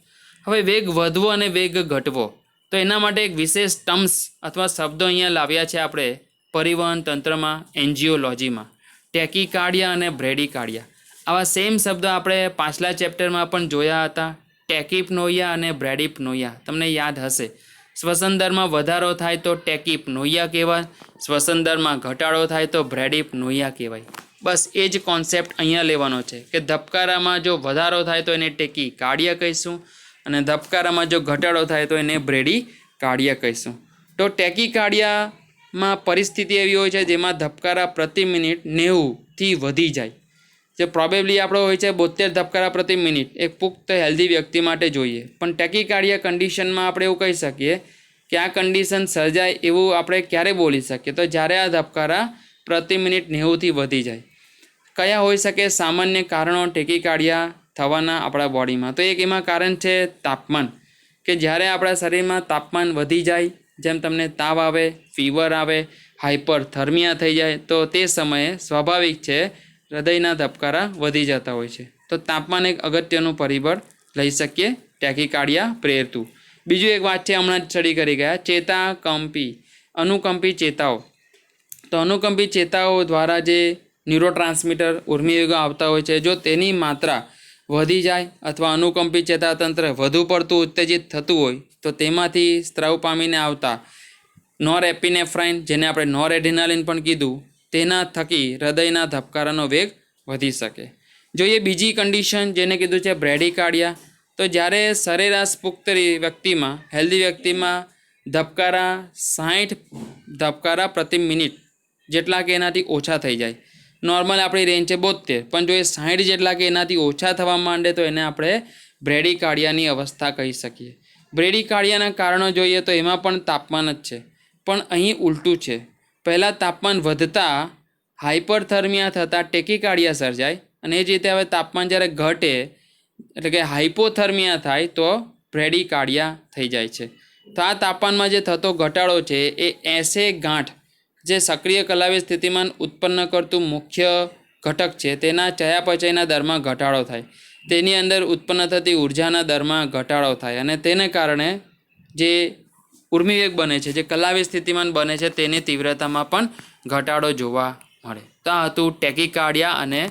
હવે વેગ વધવો અને વેગ ઘટવો, તો એના માટે એક વિશેષ ટર્મ્સ અથવા શબ્દો અહીંયા લાવ્યા છે આપણે પરિવહન તંત્રમાં, એન્જિયોલોજીમાં: ટેકીકાર્ડિયા અને બ્રેડીકાર્ડિયા. આવા સેમ શબ્દો આપણે પાછલા ચેપ્ટરમાં પણ જોયા હતા: ટેકિપનોઇયા અને બ્રેડિપનોઇયા. તમને યાદ હશે, શ્વસન દરમાં વધારો થાય તો ટેકિપનોઇયા કહેવાય, શ્વસન દરમાં ઘટાડો થાય તો બ્રેડિપનોઇયા કહેવાય. બસ એ જ કોન્સેપ્ટ અહીંયા લેવાનો છે કે ધબકારામાં જો વધારો થાય તો એને ટેકીકાર્ડિયા કહીશું અને ધબકારામાં જો ઘટાડો થાય તો એને બ્રેડીકાર્ડિયા કહીશું. તો ટેકીકાર્ડિયામાં પરિસ્થિતિ એવી હોય છે જેમાં ધબકારા પ્રતિ મિનિટ 90થી વધી જાય. જે પ્રોબેબલી આપણો હોય છે 72 ધબકારા પ્રતિ મિનિટ એક પુખ્ત હેલ્ધી વ્યક્તિ માટે જોઈએ. પણ ટેકીકાર્ડિયા કન્ડિશનમાં આપણે એવું કહી શકીએ કે આ કન્ડિશન સર્જાય એવું આપણે ક્યારે બોલી શકીએ? તો જ્યારે આ ધબકારા પ્રતિ મિનિટ 90થી વધી જાય. કયા હોઈ શકે સામાન્ય કારણો ટેકીકાર્ડિયા થવાના આપણા બોડીમાં? તો એક એમાં કારણ છે તાપમાન, કે જ્યારે આપણા શરીરમાં તાપમાન વધી જાય, જેમ તમને તાવ આવે, ફીવર આવે, હાઇપરથર્મિયા થઈ જાય, તો તે સમયે સ્વાભાવિક છે હૃદયના ધબકારા વધી જતા હોય છે. તો તાપમાન એક અગત્યનું પરિબળ લઈ શકીએ ટેકીકાર્ડિયા પ્રેરતું. બીજું એક વાત છે, હમણાં જ સ્ટડી કરી ગયા, ચેતાકંપી અનુકંપી ચેતાઓ. તો અનુકંપી ચેતાઓ દ્વારા જે ન્યુરોટ્રાન્સમીટર ઉર્મિવેગો આવતા હોય છે, જો તેની માત્રા વધી જાય અથવા અનુકંપી ચેતાતંત્ર વધુ પડતું ઉત્તેજિત થતું હોય તો તેમાંથી સ્ત્રાવ પામીને આવતા નોરએપિનેફ્રાઇન, જેને આપણે નોરએડ્રેનાલિન પણ કીધું, તેના થકી હૃદયના ધબકારાનો વેગ વધી શકે. જોઈએ બીજી કન્ડિશન જેને કીધું છે બ્રેડીકાર્ડિયા. તો જ્યારે સરેરાશ પુખ્ત વ્યક્તિમાં, હેલ્ધી વ્યક્તિમાં ધબકારા 60 ધબકારા પ્રતિ મિનિટ જેટલા કે એનાથી ઓછા થઈ જાય. નોર્મલ આપણી રેન્જ છે 72, પણ જો એ 60 જેટલા કે એનાથી ઓછા થવા માંડે તો એને આપણે બ્રેડીકાર્ડિયાની અવસ્થા કહી શકીએ. બ્રેડીકાર્ડિયાના કારણો જોઈએ તો એમાં પણ તાપમાન જ છે, પણ અહીં ઉલટું છે. પહેલાં તાપમાન વધતા હાઇપરથર્મિયા થતાં ટેકીકાર્ડિયા સર્જાય અને એ જ રીતે હવે તાપમાન જ્યારે ઘટે એટલે કે હાઇપોથર્મિયા થાય તો બ્રેડીકાર્ડિયા થઈ જાય છે. તો આ તાપમાનમાં જે થતો ઘટાડો છે એ એસે ગાંઠ, જે સક્રિય કલાવી સ્થિતિમાન ઉત્પન્ન કરતું મુખ્ય ઘટક છે, તેના ચયાપચયના દરમાં ઘટાડો થાય, તેની અંદર ઉત્પન્ન થતી ઉર્જાના દરમાં ઘટાડો થાય અને તેને કારણે જે ઉર્મિવેગ બને છે, જે કલાવી સ્થિતિમાન બને છે, તેની તીવ્રતામાં પણ ઘટાડો જોવા મળે. તો આ હતું ટેકીકાર્ડિયા અને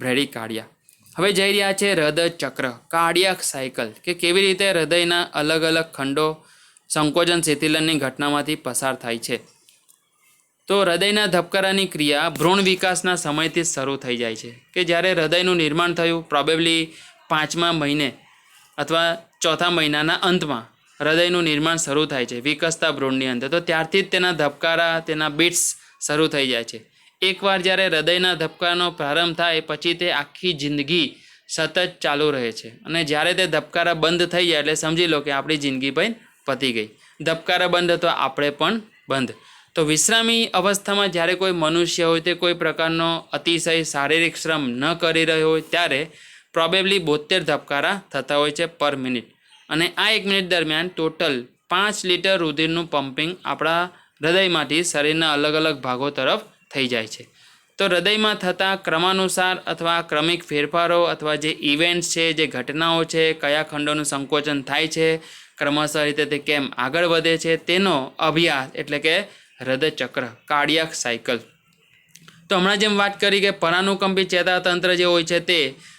બ્રેડીકાર્ડિયા. હવે જઈ રહ્યા છે હૃદય ચક્ર, કાર્ડિયાક સાયકલ, કે કેવી રીતે હૃદયના અલગ અલગ ખંડો સંકોચન શિથિલનની ઘટનામાંથી પસાર થાય છે. તો હૃદયના ધબકારાની ક્રિયા ભ્રૂણ વિકાસના સમયથી શરૂ થઈ જાય છે, કે જ્યારે હૃદયનું નિર્માણ થયું, પ્રોબેબલી 5મા મહિને અથવા 4થા મહિનાના અંતમાં હૃદયનું નિર્માણ શરૂ થાય છે વિકસતા ભ્રૂણની અંદર. તો ત્યારથી જ તેના ધબકારા, તેના બીટ્સ શરૂ થઈ જાય છે. એકવાર જ્યારે હૃદયના ધબકારાનો પ્રારંભ થાય પછી તે આખી જિંદગી સતત ચાલુ રહે છે અને જ્યારે તે ધબકારા બંધ થઈ જાય એટલે સમજી લો કે આપણી જિંદગી ભાઈ પતી ગઈ. ધબકારા બંધ તો આપણે પણ બંધ. તો વિશ્રામી અવસ્થામાં જ્યારે કોઈ મનુષ્ય હોય તે કોઈ પ્રકારનો અતિશય શારીરિક શ્રમ ન કરી રહ્યો હોય ત્યારે પ્રોબેબલી 72 ધબકારા થતા હોય છે પર મિનિટ. અને આ 1 મિનિટ દરમિયાન ટોટલ 5 લીટર રુધિરનું પમ્પિંગ આપણા હૃદયમાંથી શરીરના અલગ અલગ ભાગો તરફ થઈ જાય છે. તો હૃદયમાં થતા ક્રમાનુસાર અથવા ક્રમિક ફેરફારો અથવા જે ઇવેન્ટ્સ છે, જે ઘટનાઓ છે, કયા ખંડોનું સંકોચન થાય છે, ક્રમશઃ રીતે તે કેમ આગળ વધે છે, તેનો અભ્યાસ એટલે કે હૃદયચક્ર, કાર્ડિયાક સાયકલ. તો હમણાં જેમ વાત કરી કે પરાનુકંપી ચેતાતંત્ર જે હોય છે તે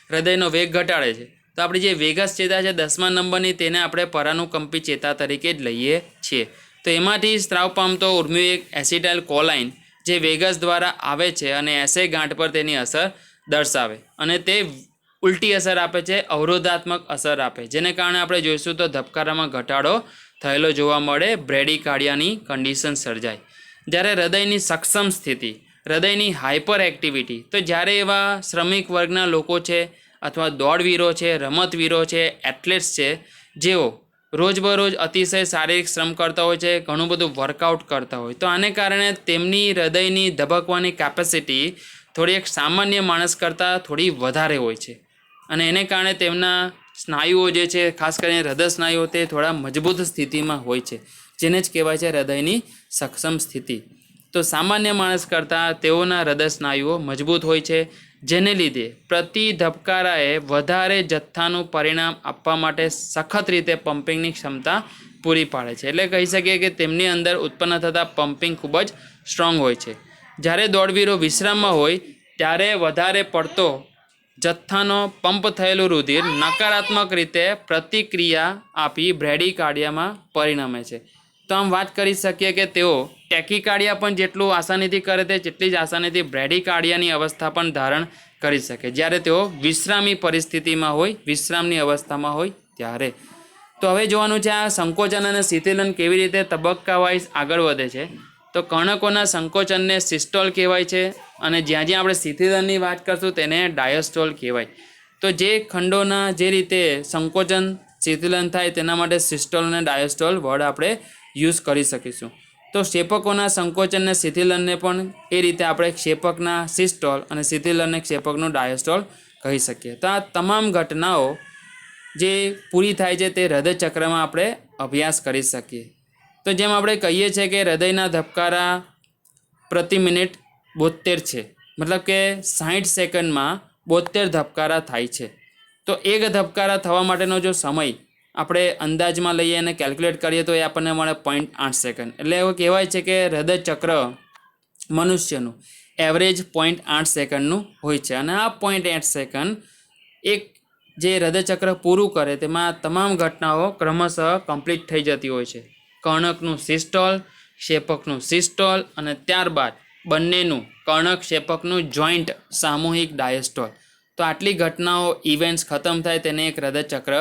હૃદયનો વેગ ઘટાડે છે. તો આપણી જે વેગસ ચેતા છે 10મા નંબરની, તેને આપણે પરાનુકંપી ચેતા તરીકે જ લઈએ છીએ. તો એમાંથી સ્ત્રાવ પામતો ઉર્મિવેગ એસિટાઇલકોલાઇન જે વેગસ દ્વારા આવે છે અને એસે ગાંઠ પર તેની અસર દર્શાવે અને તે ઉલટી અસર આપે છે, અવરોધાત્મક અસર આપે, જેને કારણે આપણે જોઈશું તો ધબકારામાં ઘટાડો થયેલો જોવા મળે, બ્રેડીકાર્ડિયાની કન્ડિશન સર્જાય. જ્યારે હૃદયની સક્ષમ સ્થિતિ, હૃદયની હાઇપર એક્ટિવિટી, તો જ્યારે એવા શ્રમિક વર્ગના લોકો છે અથવા દોડવીરો છે, રમતવીરો છે, એથ્લેટ્સ છે, જેઓ રોજબરોજ અતિશય શારીરિક શ્રમ કરતા હોય છે, ઘણું બધું વર્કઆઉટ કરતા હોય, તો આને કારણે તેમની હૃદયની ધબકવાની કેપેસિટી થોડી એક સામાન્ય માણસ કરતાં થોડી વધારે હોય છે અને એને કારણે તેમના સ્નાયુઓ જે છે, ખાસ કરીને હૃદય સ્નાયુઓ, તે થોડા મજબૂત સ્થિતિમાં હોય છે, જેને જ કહેવાય છે હૃદયની સક્ષમ સ્થિતિ. તો સામાન્ય માણસ કરતાં તેઓના હૃદય સ્નાયુઓ મજબૂત હોય છે, જેને લીધે પ્રતિ ધબકારાએ વધારે જથ્થાનું પરિણામ આપવા માટે સખત રીતે પમ્પિંગની ક્ષમતા પૂરી પાડે છે. એટલે કહી શકીએ કે તેમની અંદર ઉત્પન્ન થતા પમ્પિંગ ખૂબ જ સ્ટ્રોંગ હોય છે. જ્યારે દોડવીરો વિશ્રામમાં હોય ત્યારે વધારે પડતો જથ્થાનો પંપ થયેલું રુધિર નકારાત્મક રીતે પ્રતિક્રિયા આપી બ્રેડીકાર્ડિયામાં પરિણમે છે. તો આમ વાત કરી શકીએ કે તેઓ ટેકીકાર્ડિયા પણ જેટલું આસાનીથી કરે તે જેટલી જ આસાનીથી બ્રેડીકાર્ડિયાની અવસ્થા પણ ધારણ કરી શકે, જ્યારે તેઓ વિશ્રામી પરિસ્થિતિમાં હોય, વિશ્રામની અવસ્થામાં હોય ત્યારે. તો હવે જોવાનું છે આ સંકોચન અને શિથિલન કેવી રીતે તબક્કા વાઇઝ આગળ વધે છે. તો કર્ણકોના સંકોચનને સિસ્ટોલ કહેવાય છે અને જ્યાં જ્યાં આપણે શિથિલનની વાત કરશું તેને ડાયસ્ટોલ કહેવાય. તો જે ખંડોના જે રીતે સંકોચન શિથિલન થાય તેના માટે સિસ્ટોલ અને ડાયસ્ટોલ વર્ડ આપણે યુઝ કરી શકીશું. તો ક્ષેપકોના સંકોચનને શિથિલનને પણ એ રીતે આપણે ક્ષેપકના સિસ્ટોલ અને શિથિલનને ક્ષેપકનું ડાયસ્ટોલ કહી શકીએ. તો આ તમામ ઘટનાઓ જે પૂરી થાય છે તે હૃદયચક્રમાં આપણે અભ્યાસ કરી શકીએ. તો જેમ આપણે કહીએ છીએ કે હૃદયના ધબકારા પ્રતિ મિનિટ 72 છે, મતલબ કે 60 સેકન્ડમાં 72 ધબકારા થાય છે. તો એક ધબકારા થવા માટેનો જો સમય આપણે અંદાજમાં લઈએ અને કેલ્ક્યુલેટ કરીએ તો એ આપણને મળે 0.8 સેકન્ડ. એટલે એવું કહેવાય છે કે હૃદયચક્ર મનુષ્યનું એવરેજ 0.8 સેકન્ડનું હોય છે અને આ 0.8 સેકન્ડ એક જે હૃદયચક્ર પૂરું કરે તેમાં તમામ ઘટનાઓ ક્રમશઃ કમ્પ્લીટ થઈ જતી હોય છે. કર્ણકનું સિસ્ટોલ, ક્ષેપકનું સિસ્ટોલ અને ત્યારબાદ બંનેનું કર્ણક ક્ષેપકનું જોઈન્ટ સામૂહિક ડાયસ્ટોલ. તો આટલી ઘટનાઓ ઇવેન્ટ્સ ખતમ થાય તેને એક હૃદયચક્ર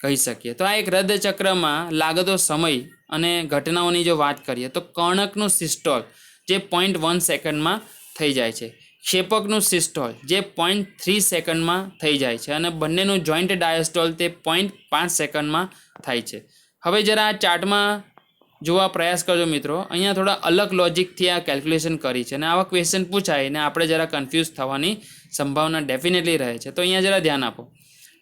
કહી શકીએ. તો આ એક હૃદયચક્રમાં લાગતો સમય અને ઘટનાઓની જો વાત કરીએ તો કર્ણકનું સિસ્ટોલ જે 0.1 સેકન્ડમાં થઈ જાય છે, ક્ષેપકનું સિસ્ટોલ જે 0.3 સેકન્ડમાં થઈ જાય છે અને બંનેનું જોઈન્ટ ડાયસ્ટોલ તે 0.5 સેકન્ડમાં થાય છે. હવે જરા આ ચાર્ટમાં જોવા પ્રયાસ કરજો મિત્રો. અહીંયા થોડા અલગ લોજિકથી આ કેલ્ક્યુલેશન કરી છે અને આવા ક્વેશ્ચન પૂછાય ને આપણે જરા કન્ફ્યુઝ થવાની સંભાવના ડેફિનેટલી રહે છે. તો અહીંયા જરા ધ્યાન આપો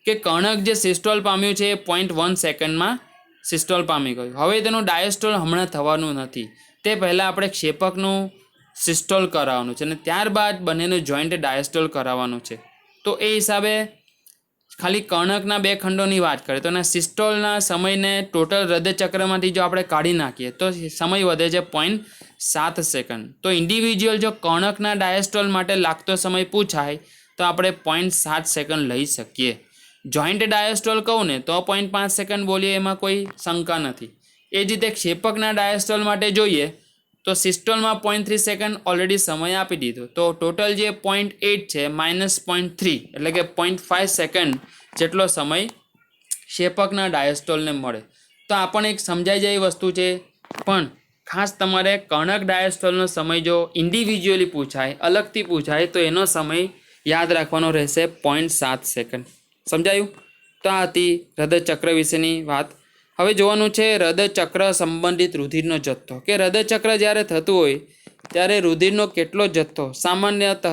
કે કર્ણક જે સિસ્ટોલ પામ્યું છે એ 0.1 સેકન્ડમાં સિસ્ટોલ પામી ગયું. હવે તેનું ડાયસ્ટોલ હમણાં થવાનું નથી, તે પહેલાં આપણે ક્ષેપકનું સિસ્ટોલ કરાવવાનું છે અને ત્યારબાદ બંનેનું જોઈન્ટ ડાયસ્ટોલ કરાવવાનું છે. તો એ હિસાબે ખાલી કર્ણકના બે ખંડોની વાત કરીએ તો એના સિસ્ટોલના સમયને ટોટલ હૃદયચક્રમાંથી જો આપણે કાઢી નાખીએ તો સમય વધે છે 0.7 સેકન્ડ. તો ઇન્ડિવિજ્યુઅલ જો કર્ણકના ડાયસ્ટોલ માટે લાગતો સમય પૂછાય તો આપણે 0.7 સેકન્ડ લઈ શકીએ. જોઈન્ટ ડાયસ્ટોલ કહું ને તો 0.5 સેકન્ડ બોલીએ, એમાં કોઈ શંકા નથી. એ જ રીતે ક્ષેપકના ડાયસ્ટોલ માટે જોઈએ તો સિસ્ટોલમાં 0.3 સેકન્ડ ઓલરેડી સમય આપી દીધો, તો ટોટલ જે 0.8 છે માઇનસ 0.3 એટલે કે 0.5 સેકન્ડ જેટલો સમય ક્ષેપકના ડાયસ્ટોલને મળે. તો આ પણ એક સમજાઈ જાય વસ્તુ છે. પણ ખાસ તમારે કર્ણક ડાયસ્ટોલનો સમય જો ઇન્ડિવિજ્યુઅલી પૂછાય, અલગથી પૂછાય તો એનો સમય યાદ રાખવાનો રહેશે 0.7 સેકન્ડ. સમજાયું? તો આ હતી હૃદયચક્ર વિશેની વાત. હવે જોવાનું છે હૃદયચક્ર સંબંધિત રુધિરનો જથ્થો, કે હૃદયચક્ર જ્યારે થતું હોય ત્યારે રુધિરનો કેટલો જથ્થો સામાન્યતઃ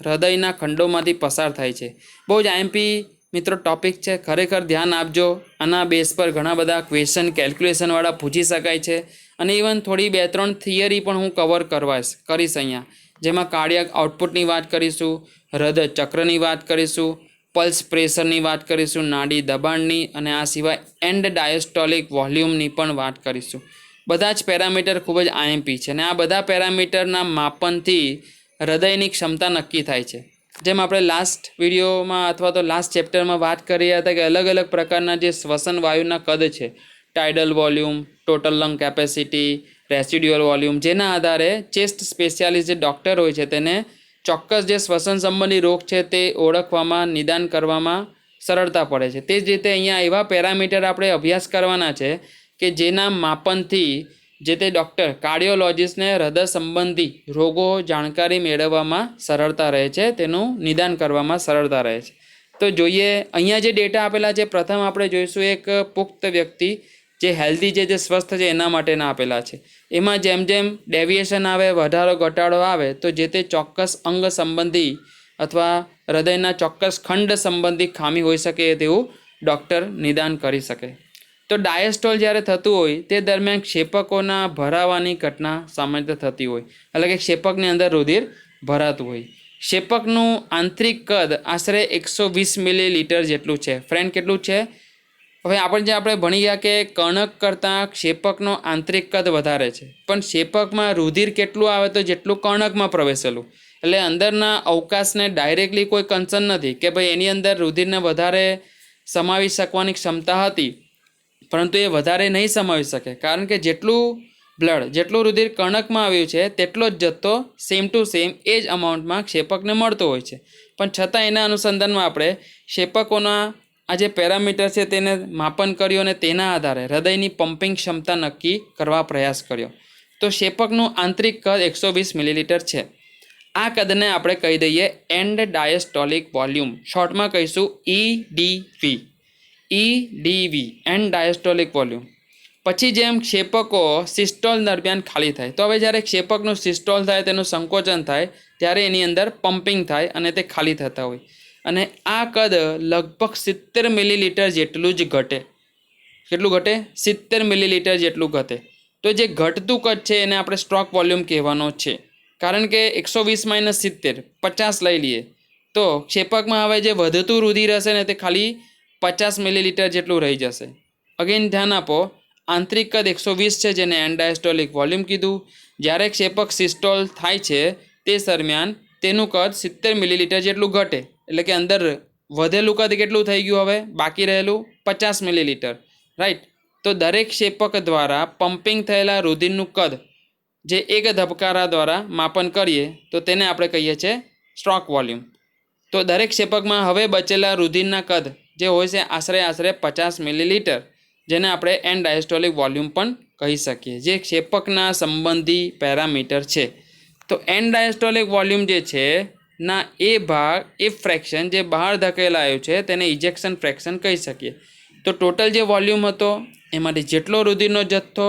હૃદયના ખંડોમાંથી પસાર થાય છે. બહુ જ આઈએમપી મિત્રો ટોપિક છે, ખરેખર ધ્યાન આપજો. આના બેઝ પર ઘણા બધા ક્વેશ્ચન કેલ્ક્યુલેશનવાળા પૂછી શકાય છે અને ઇવન થોડી 2-3 થિયરી પણ હું કવર કરીશ અહીંયા, જેમાં કાર્ડિયાક આઉટપુટની વાત કરીશું, હૃદયચક્રની વાત કરીશું, પલ્સ પ્રેશરની વાત કરીશું, નાડી દબાણની, અને આ સિવાય એન્ડ ડાયસ્ટોલિક વોલ્યુમની પણ વાત કરીશું. બધા જ પેરામીટર ખૂબ જ આઈએમપી છે અને આ બધા પેરામીટરના માપનથી હૃદયની ક્ષમતા નક્કી થાય છે. જેમ આપણે લાસ્ટ વિડીયોમાં અથવા તો લાસ્ટ ચેપ્ટરમાં વાત કરી હતા કે અલગ અલગ પ્રકારના જે શ્વસન વાયુના કદ છે, tidal volume, total lung capacity, residual volume, જેના આધારે ચેસ્ટ સ્પેશિયાલિસ્ટ જે ડૉક્ટર હોય છે તેને ચોક્કસ જે શ્વસન સંબંધી રોગ છે તે ઓળખવામાં, નિદાન કરવામાં સરળતા પડે છે. તે જ રીતે અહીંયા એવા પેરામીટર આપણે અભ્યાસ કરવાના છે કે જેના માપનથી જે તે ડૉક્ટર કાર્ડિયોલોજિસ્ટને હૃદય સંબંધી રોગો જાણકારી મેળવવામાં સરળતા રહે છે, તેનું નિદાન કરવામાં સરળતા રહે છે. તો જોઈએ અહીંયા જે ડેટા આપેલા છે, પ્રથમ આપણે જોઈશું એક પુખ્ત વ્યક્તિ જે હેલ્ધી છે, જે સ્વસ્થ છે એના માટેના આપેલા છે. એમાં જેમ જેમ ડેવિએશન આવે, વધારો ઘટાડો આવે તો જે તે ચોક્કસ અંગ સંબંધી અથવા હૃદયના ચોક્કસ ખંડ સંબંધી ખામી હોઈ શકે તેવું ડૉક્ટર નિદાન કરી શકે. તો ડાયસ્ટોલ જ્યારે થતું હોય તે દરમિયાન ક્ષેપકોના ભરાવાની ઘટના સામાન્ય થતી હોય, એટલે કે ક્ષેપકની અંદર રુધિર ભરાતું હોય. ક્ષેપકનું આંતરિક કદ આશરે 120 મિલીલીટર જેટલું છે. ફ્રેન્ડ કેટલું છે? હવે આપણે ભણી ગયા કે કર્ણક કરતાં ક્ષેપકનો આંતરિક કદ વધારે છે, પણ ક્ષેપકમાં રુધિર કેટલું આવે તો જેટલું કર્ણકમાં પ્રવેશેલું, એટલે અંદરના અવકાશને ડાયરેક્ટલી કોઈ કન્સર્ન નથી કે ભાઈ એની અંદર રુધિરને વધારે સમાવી શકવાની ક્ષમતા હતી, પરંતુ એ વધારે નહીં સમાવી શકે, કારણ કે જેટલું રુધિર કર્ણકમાં આવ્યું છે તેટલો જ જથ્થો સેમ ટુ સેમ એ જ અમાઉન્ટમાં ક્ષેપકને મળતો હોય છે. પણ છતાં એના અનુસંધાનમાં આપણે ક્ષેપકોના આ જે પેરામીટર છે તેને માપન કર્યું અને તેના આધારે હૃદયની પમ્પિંગ ક્ષમતા નક્કી કરવા પ્રયાસ કર્યો. તો ક્ષેપકનું આંતરિક કદ 120 મિલીલીટર છે. આ કદને આપણે કહી દઈએ એન્ડ ડાયસ્ટોલિક વોલ્યુમ, શોર્ટમાં કહીશું EDV. And diastolic volume. પછી જેમ ક્ષેપકો સિસ્ટોલ દરમિયાન ખાલી થાય, તો હવે જ્યારે ક્ષેપકનું સિસ્ટોલ થાય, તેનું સંકોચન થાય, ત્યારે એની અંદર પમ્પિંગ થાય અને તે ખાલી થતા હોય, અને આ કદ લગભગ 70 મિલીલીટર જેટલું જ ઘટે. કેટલું ઘટે? 70 મિલીલીટર જેટલું ઘટે. તો જે ઘટતું કદ છે એને આપણે સ્ટ્રોક વોલ્યુમ કહેવાનો છે, કારણ કે 120 - 70 50 લઈ લઈએ તો ક્ષેપકમાં હવે જે વધતું રુધિર હશે ને તે ખાલી 50 મિલીલીટર જેટલું રહી જશે. અગેન ધ્યાન આપો, આંતરિક કદ 120 છે, જેને એન્ડ ડાયસ્ટોલિક વોલ્યુમ કીધું. જ્યારે ક્ષેપક સિસ્ટોલ થાય છે તે દરમિયાન તેનું કદ 70 મિલીલીટર જેટલું ઘટે, એટલે કે અંદર વધેલું કદ કેટલું થઈ ગયું? હવે બાકી રહેલું 50 મિલીલીટર, રાઈટ. તો દરેક ક્ષેપક દ્વારા પમ્પિંગ થયેલા રુધિરનું કદ જે એક ધબકારા દ્વારા માપન કરીએ તો તેને આપણે કહીએ છીએ સ્ટ્રોક વોલ્યુમ. તો દરેક ક્ષેપકમાં હવે બચેલા રુધિરના કદ જે હોય છે આશરે 50 મિલીલીટર, જેને આપણે એન્ડ ડાયસ્ટોલિક વોલ્યુમ પણ કહી શકીએ, જે ક્ષેપકના સંબંધી પેરામીટર છે. તો એન્ડ ડાયસ્ટોલિક વોલ્યુમ જે છે ના એ ફ્રેક્શન જે બહાર ધકેલાયું છે તેને ઇજેક્શન ફ્રેક્શન કહી શકીએ. તો ટોટલ જે વોલ્યુમ હતો એમાંથી જેટલો રુધિરનો જથ્થો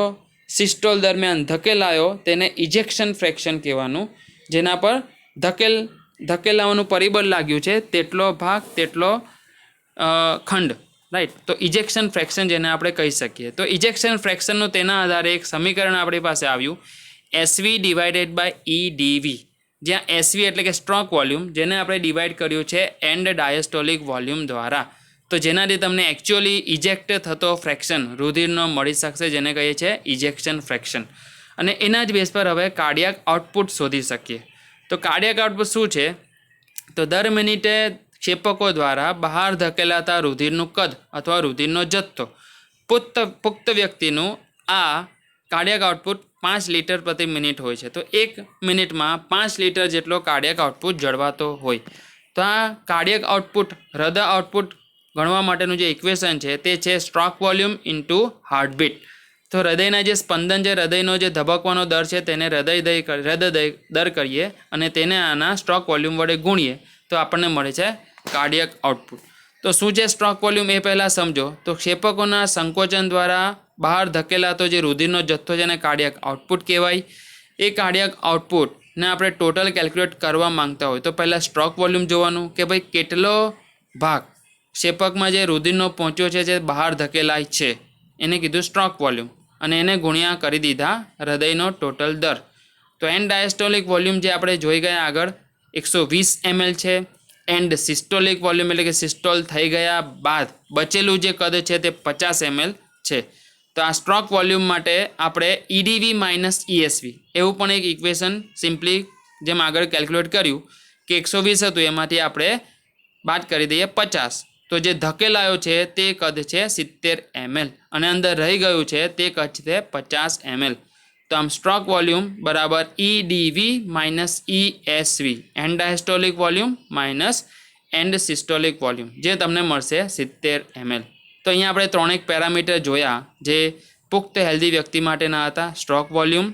સિસ્ટોલ દરમિયાન ધકેલાયો તેને ઇજેક્શન ફ્રેક્શન કહેવાનું, જેના પર ધકેલાવાનું પરિબળ લાગ્યું છે તેટલો ભાગ તેટલો ખંડ, રાઈટ. તો ઇજેક્શન ફ્રેક્શન જેને આપણે કહી શકીએ. તો ઇજેક્શન ફ્રેક્શનનું તેના આધારે એક સમીકરણ આપણી પાસે આવ્યું, SV / EDV, જ્યાં SV એટલે કે સ્ટ્રોક વોલ્યુમ, જેને આપણે ડિવાઈડ કર્યું છે એન્ડ ડાયસ્ટોલિક વોલ્યુમ દ્વારા. તો જેનાથી તમને એકચ્યુઅલી ઇજેક્ટ થતો ફ્રેક્શન રુધિરનો મળી શકશે, જેને કહીએ છીએ ઇજેક્શન ફ્રેક્શન. અને એના જ બેઝ પર હવે કાર્ડિયાક આઉટપુટ શોધી શકીએ. તો કાર્ડિયાક આઉટપુટ શું છે? તો દર મિનિટે ક્ષેપકો દ્વારા બહાર ધકેલાતા રુધિરનું કદ અથવા રુધિરનો જથ્થો, પુખ્ત વ્યક્તિનું આ કાર્ડિયાક આઉટપુટ 5 લીટર પ્રતિ મિનિટ હોય છે. તો 1 મિનિટમાં 5 લીટર જેટલો કાર્ડિયાક આઉટપુટ જળવાતો હોય. તો આ કાર્ડિયાક આઉટપુટ, હૃદય આઉટપુટ ગણવા માટેનું જે ઇક્વેશન છે તે છે સ્ટ્રોક વોલ્યુમ ઇન્ટુ હાર્ટબીટ. તો હૃદયના જે સ્પંદન છે, હૃદયનો જે ધબકવાનો દર છે તેને હૃદય દર કરીએ અને તેને આના સ્ટ્રોક વોલ્યુમ વડે ગુણીએ તો આપણને મળે છે કાર્ડિયાક આઉટપુટ. તો શું છે સ્ટ્રોક વોલ્યુમ એ પહેલાં સમજો. તો ક્ષેપકોના સંકોચન દ્વારા બહાર ધકેલાતો જે રુધિરનો જથ્થો છે એને કાર્ડિયાક આઉટપુટ કહેવાય. એ કાર્ડિયાક આઉટપુટને આપણે ટોટલ કેલ્ક્યુલેટ કરવા માંગતા હોય તો પહેલાં સ્ટ્રોક વોલ્યુમ જોવાનું કે ભાઈ કેટલો ભાગ ક્ષેપકમાં જે રુધિરનો પહોંચ્યો છે જે બહાર ધકેલાય છે એને કીધું સ્ટ્રોક વોલ્યુમ, અને એને ગુણ્યા કરી દીધા હૃદયનો ટોટલ દર. તો એન્ડ ડાયસ્ટોલિક વોલ્યુમ જે આપણે જોઈ ગયા આગળ 120 ml છે. એન્ડ સિસ્ટોલિક વોલ્યુમ એટલે કે સિસ્ટોલ થઈ ગયા બાદ બચેલું જે કદ છે તે 50 ml છે. તો આ સ્ટ્રોક વોલ્યુમ માટે આપણે EDV - ESV એવું પણ એક ઇક્વેશન સિમ્પલી જેમ આગળ કેલ્ક્યુલેટ કર્યું કે 120 હતું એમાંથી આપણે બાદ કરી દઈએ 50. તો જે ધકેલાયો છે તે કદ છે 70 ml અને અંદર રહી ગયું છે તે કદ છે 50 ml. તો આમ સ્ટ્રોક વોલ્યુમ બરાબર EDV minus ESV, and diastolic volume minus and systolic volume, જે તમને મળશે 70 ml. તો અહીંયા આપણે ત્રણેક પેરામીટર જોયા જે પુખ્ત હેલ્ધી વ્યક્તિ માટેના હતા. સ્ટ્રોક વોલ્યુમ,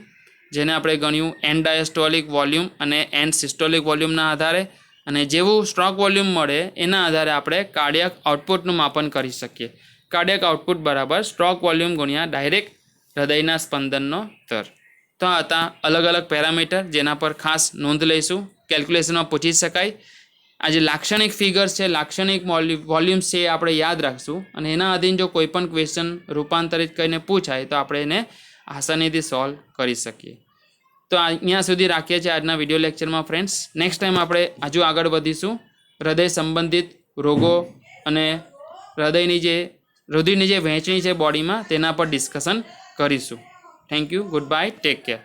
જેને આપણે ગણ્યું એન્ડ ડાયસ્ટોલિક વોલ્યુમ અને એન્ડ સિસ્ટોલિક વોલ્યુમના આધારે, અને જેવું સ્ટ્રોક વોલ્યુમ મળે એના આધારે આપણે કાર્ડિયાક આઉટપુટનું માપન કરી શકીએ. કાર્ડિયાક આઉટપુટ બરાબર સ્ટ્રોક વોલ્યુમ ગુણ્યા ડાયરેક્ટ હૃદયના સ્પંદનનો દર. તો આ હતા અલગ અલગ પેરામીટર જેના પર ખાસ નોંધ લઈશું, કેલ્ક્યુલેશનમાં પૂછી શકાય. આ જે લાક્ષણિક ફિગર્સ છે, લાક્ષણિક વોલ્યુમ્સ છે, એ આપણે યાદ રાખશું, અને એના આધીન જો કોઈ પણ ક્વેશ્ચન રૂપાંતરિત કરીને પૂછાય તો આપણે એને આસાનીથી સોલ્વ કરી શકીએ. તો અહીંયા સુધી રાખીએ છીએ આજના વિડીયો લેક્ચરમાં ફ્રેન્ડ્સ. નેક્સ્ટ ટાઈમ આપણે હજુ આગળ વધીશું, હૃદય સંબંધિત રોગો અને રુધિરની જે વહેંચણી છે બોડીમાં તેના પર ડિસ્કશન કરીશું. Thank you, good bye, take care.